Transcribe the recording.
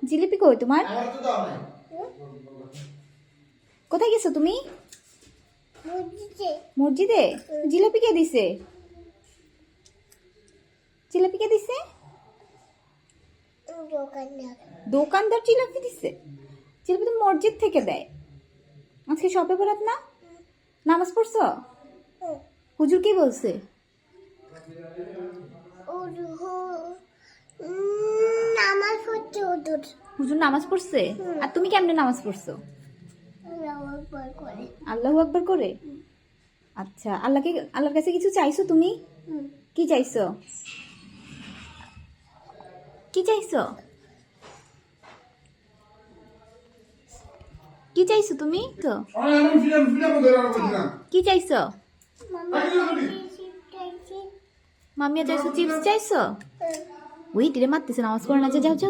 জিলিপি কই তোমার? কোথায় গেছো তুমি? মসজিদে। জিলিপি কে দিছে? জিলিপি কে দিছে? দোকানদার জিলিপি দিছে। জিলিপি তো মসজিদ থেকে দেয়। আজকে শপে বরাত না? নামাজ পড়ছো? হুজুর কি বলছে? হুজুর নামাজ পড়ছে। আর তুমি কেমনে নামাজ পড়ছো? আল্লাহু আকবার করে। আচ্ছা, আল্লাহর কাছে কিছু চাইছো তুমি? কি চাইছো? কি চাইছো? কি চাইছো তুমি? তো কি চাইছো? মামিয়া চাইছো, চিপস চাইছো? ওই তীরে মারতেছে, নামাজ পড়ে না যে, যাও যাও।